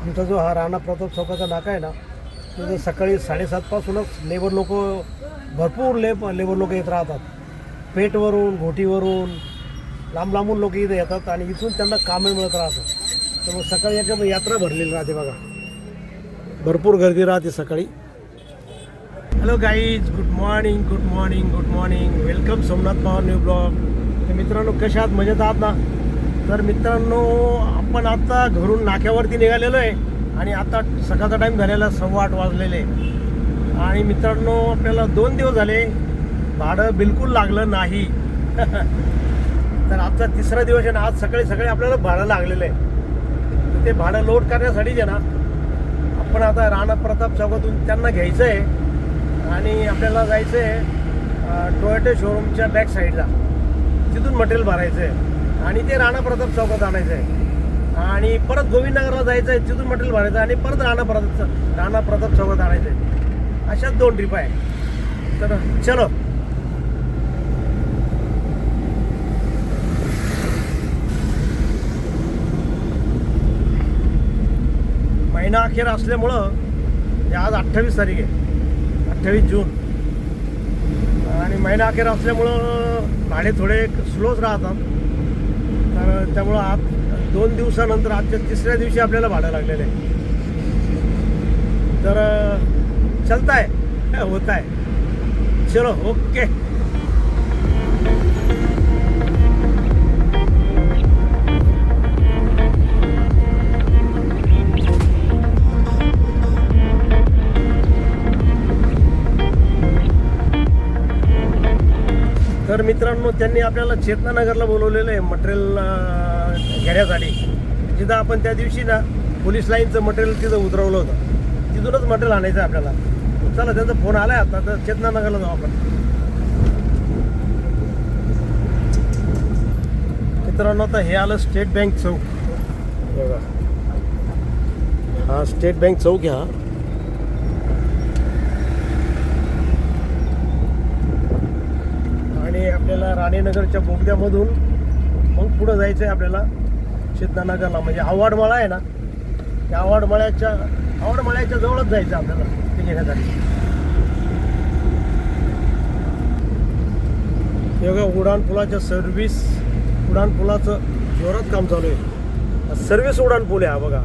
आमचा जो हा राणा प्रताप चौकाचा नाका आहे ना, तिथे सकाळी 7:30पासूनच भरपूर लेबर लोक येत राहतात. पेठवरून, घोटीवरून, लांब लांबून लोक इथे येतात आणि इथून त्यांना कामे मिळत राहतात. त्यामुळे सकाळी एकदम यात्रा भरलेली राहते बघा. भरपूर गर्दी राहते सकाळी. Hello guys, good morning, good morning, good morning. Welcome Somnath Pawar new blog. तर मित्रांनो, कशा आहात? मजेत आहात ना? तर मित्रांनो, आपण आता घरून नाक्यावरती निघालेलो आहे आणि आता सकाळचा टाईम झालेला 8:15 वाजलेले. आणि मित्रांनो, आपल्याला 2 दिवस झाले भाडं बिलकुल लागलं नाही. तर आजचा 3रा दिवस आहे ना. आज सकाळी आपल्याला भाडं लागलेलं आहे. तर ते भाडं लोड करण्यासाठीच आहे ना, आपण आता राणा प्रताप चौकातून त्यांना घ्यायचं आहे आणि आपल्याला जायचं आहे टोयोटा शोरूमच्या बॅक साईडला. तिथून मटेरियल भरायचं आहे आणि ते राणा प्रताप चौकात आणायचं आहे आणि परत गोविंदनगरला जायचं आहे, तिथून मटेरियल भरायचं आणि परत राणा प्रताप चौकात आणायचं आहे. अशाच 2 ट्रिप आहे. तर चलो. महिना अखेर असल्यामुळं आज 28 तारीख आहे, 28 जून. आणि महिना अखेर असल्यामुळं भाडे थोडे स्लोच राहतात. तर त्यामुळं आज 2 दिवसानंतर आजच्या 3ऱ्या दिवशी आपल्याला भाडं लागलेलं आहे. तर चलता है, होता है. चलो, ओके. तर मित्रांनो, त्यांनी आपल्याला चेतनानगरला बोलवलेलं आहे मटेरियल घेण्यासाठी. जिथं आपण त्या दिवशी ना पोलीस लाईनचं मटेरियल तिथं उतरवलं होतं, तिथूनच मटेरियल आणायचं आहे आपल्याला. चला, त्यांचा फोन आला आहे आता. तर चेतनानगरला जाऊ आपण. मित्रांनो, आता हे आलं स्टेट बँक चौक बघा. हा स्टेट बँक चौक आहे हा. आणि आपल्याला राणीनगरच्या बोगद्यामधून मग पुढं जायचं आहे आपल्याला चेतनानगरला. म्हणजे आव्हाडमाळा आहे ना, त्या आव्हाडमाळ्याच्या जवळच जायचं आपल्याला ते घेण्यासाठी. हे बघा, उड्डाण पुलाचं जोरात काम चालू आहे. सर्व्हिस उड्डाण पूल आहे हा बघा.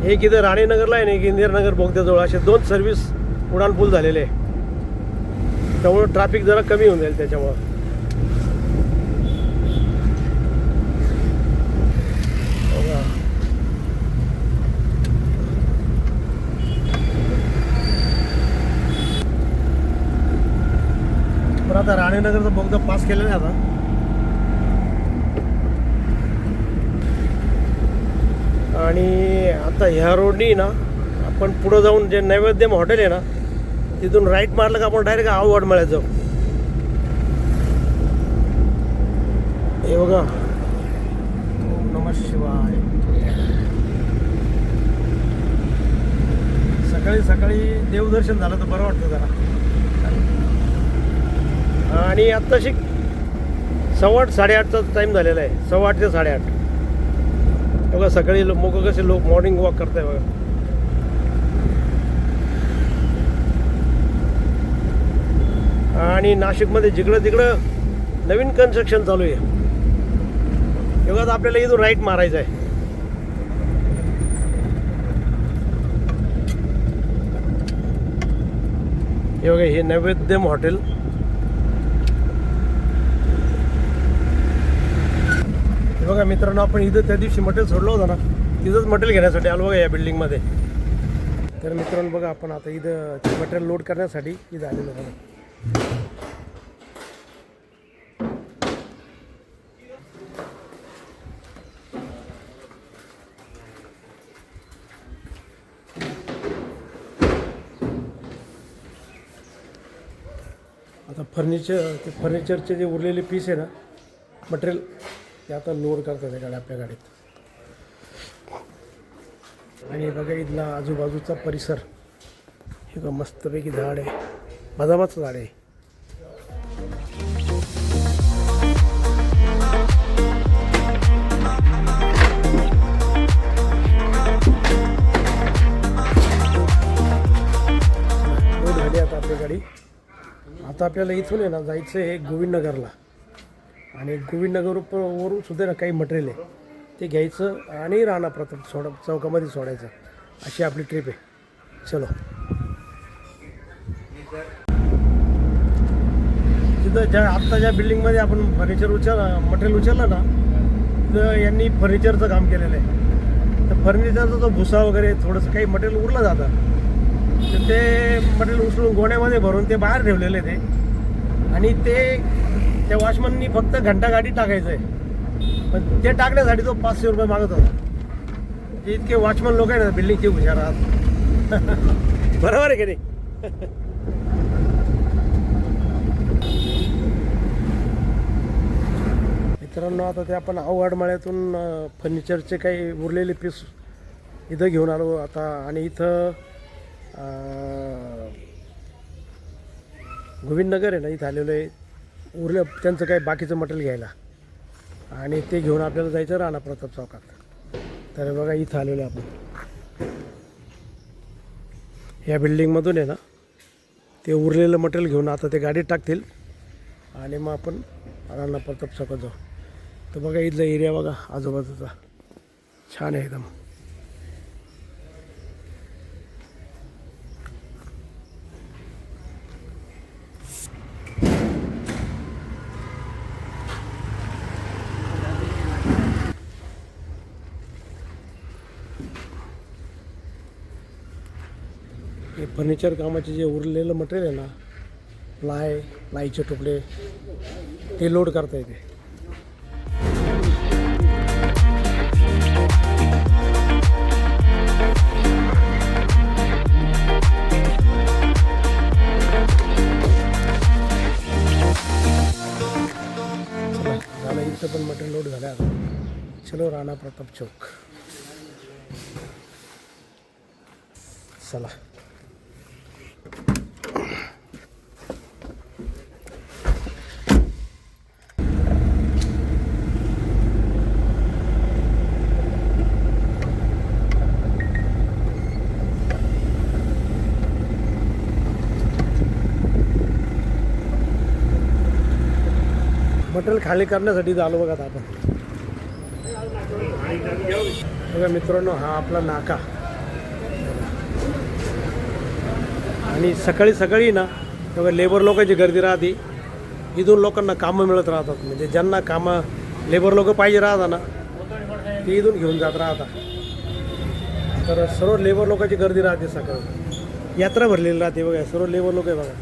एक इथं राणीनगरला आहे ना, एक इंदिरानगर बोगद्याजवळ. असे 2 सर्व्हिस उड्डाण पूल झालेले आहे. त्यामुळं ट्रॅफिक जरा कमी होऊन जाईल त्याच्यामुळं. पण आता राणीनगरचा बोगदा पास केलेला आहे आता. आणि आता ह्या रोडनी ना आपण पुढं जाऊन जे नैवेद्यम हॉटेल आहे ना, तिथून राईट मारलं का आपण डायरेक्ट आव्हाडमाळ्यात जाऊ. हे बघा, ओम नमः शिवाय. सकाळी देवदर्शन झालं तर बरं वाटतं जरा. आणि आत्ताशी 8:15 8:30चा टाईम झालेला आहे. 8:15 ते 8:30. बघा, सकाळी कसे लोक मॉर्निंग वॉक करताय बघा. आणि नाशिकमध्ये जिकडं तिकडं नवीन कन्स्ट्रक्शन चालू आहे. बघा, आपल्याला इथून राईट मारायचं आहे. हे बघा, हे नैवेद्यम हॉटेल. हे बघा मित्रांनो, आपण इथं त्या दिवशी मटेरियल सोडलं होतं ना, तिथंच मटेरियल घेण्यासाठी आलो बघा या बिल्डिंगमध्ये. तर मित्रांनो बघा, आपण आता इथं मटेरियल लोड करण्यासाठी इथं आलेलो बघा. आता फर्निचरचे जे उरलेले पीस आहे ना, मटेरियल, ते आता लोड करतात गाडी आपल्या गाडीत. आणि बघा इथला आजूबाजूचा परिसर, हे का मस्तपैकी झाड आहे, बदामाचं झाड आहे. आता आपल्याला इथून आहे ना जायचं आहे गोविंदनगरला, आणि गोविंदनगरवरून सुद्धा ना काही मटेरियल आहे ते घ्यायचं आणि राणा प्रताप चौकामध्ये सोडायचं, अशी आपली ट्रिप आहे. चलो. तिथं ज्या बिल्डिंगमध्ये आपण मटेरियल उचललं ना, तिथं यांनी फर्निचरचं काम केलेलं आहे. तर फर्निचरचा जो भुसा वगैरे थोडंसं काही मटेरियल उरलं जातं, तर ते मटेरियल उचलून गोण्यामध्ये भरून ते बाहेर ठेवलेलं आहे ते, आणि ते त्या वॉचमननी फक्त घंटा गाडी टाकायचं आहे, पण ते टाकण्यासाठी तो 500 रुपये मागत होता. ते इतके वॉचमन लोक आहे ना बिल्डिंगचे हुशार आहात. बरोबर आहे की नाही? मित्रांनो, आता ते आपण अवघडमाळ्यातून फर्निचरचे काही उरलेले पीस इथं घेऊन आलो आता, आणि इथं गोविंदनगर आहे ना, इथं आलेलं आहे उरलं त्यांचं काही बाकीचं मटेरियल घ्यायला, आणि ते घेऊन आपल्याला जायचं राणा प्रताप चौकात. तर बघा इथं आलेलं आहे आपण, या बिल्डिंगमधून आहे ना ते उरलेलं मटेरियल घेऊन आता ते गाडीत टाकतील, आणि मग आपण राणा प्रताप चौकात जाऊ. तर बघा इथला एरिया बघा आजूबाजूचा छान आहे एकदम. हे फर्निचर कामाचे जे उरलेलं मटेरियल आहे ना, प्लायचे तुकडे, ते लोड करता येते. चला, झालं इथं पण मटेरियल लोड झालं आता. चलो राणा प्रताप चौक. चला. मटेरियल खाली करण्यासाठी आलो बघा आता आपण. बघा मित्रांनो, हा आपला नाका, आणि सकाळी सकाळी ना बघा लेबर लोकांची गर्दी राहते. इथून लोकांना कामं मिळत राहतात, म्हणजे ज्यांना कामं लेबर लोक पाहिजे राहतात ना, ते इथून घेऊन जात राहतात. तर सर्व लेबर लोकांची गर्दी राहते सकाळी, यात्रा भरलेली राहते बघा, सर्व लेबर लोक आहे बघा.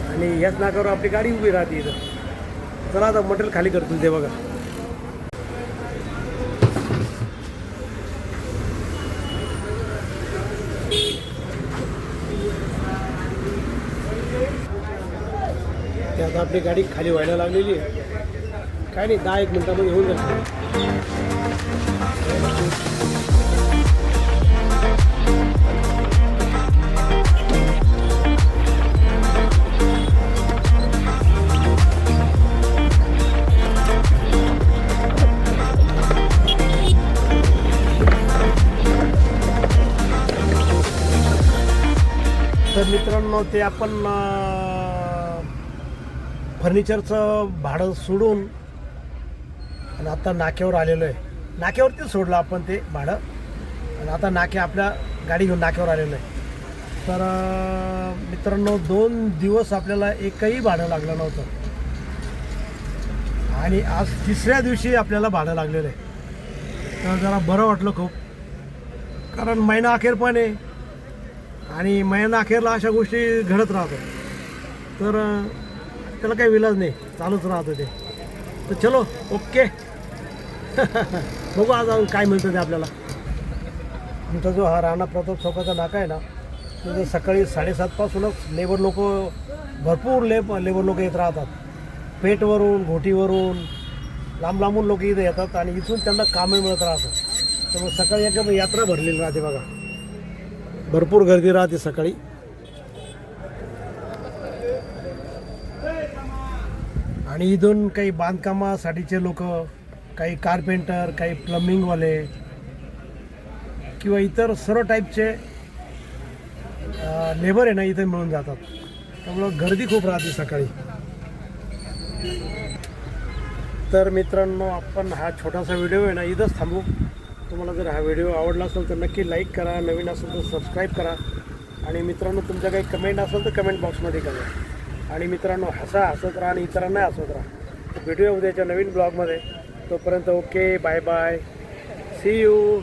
आणि याच नाकावर आपली गाडी उभी राहते इथं. चला आता मटेरियल खाली करतील ते बघा. ते आता आपली गाडी खाली व्हायला लागलेली आहे, काय नाही 10-1 मिनिटामध्ये होऊन जाईल. तर मित्रांनो, ते आपण फर्निचरचं भाडं सोडून आणि आता नाक्यावर आलेलो आहे. नाक्यावरतीच सोडलं आपण ते भाडं, आणि आता आपल्या गाडी घेऊन नाक्यावर आलेलो आहे. तर मित्रांनो, 2 दिवस आपल्याला एकही भाडं लागलं नव्हतं, आणि आज 3ऱ्या दिवशी आपल्याला भाडं लागलेलं आहे. तर जरा बरं वाटलं खूप, कारण महिना अखेर पण आहे, आणि महिना अखेरला अशा गोष्टी घडत राहतात. तर त्याला काही विलाज नाही, चालूच राहतं ते. तर चलो, ओके. बघू आज काय मिळतं ते आपल्याला. आमचा जो हा राणा प्रताप चौकाचा नाका आहे ना, म्हणजे सकाळी 7:30पासूनच भरपूर लेबर लोक येत राहतात. पेठवरून, घोटीवरून, लांबून लोक इथे येतात, आणि इथून त्यांना कामं मिळत राहतात. त्यामुळे सकाळी एकदम यात्रा भरलेली राहते बघा, भरपूर गर्दी राहते सकाळी. आणि इथून काही बांधकामासाठीचे लोक, काही कार्पेंटर, काही प्लंबिंगवाले, किंवा इतर सर्व टाईपचे लेबर आहे ना इथे मिळून जातात, त्यामुळं गर्दी खूप राहते सकाळी. तर मित्रांनो, आपण हा छोटासा व्हिडिओ आहे ना इथंच थांबू. तुम्हाला जर हा व्हिडिओ आवडला असेल तर नक्की लाईक करा, नवीन असेल तर सबस्क्राईब करा. आणि मित्रांनो, तुमच्या काही कमेंट असेल तर कमेंट बॉक्समध्ये करा. आणि मित्रांनो, हसत राहा आणि इतरांना हसवत राहा. भेटूया उद्याच्या नवीन ब्लॉगमध्ये. तोपर्यंत okay, bye bye, see you.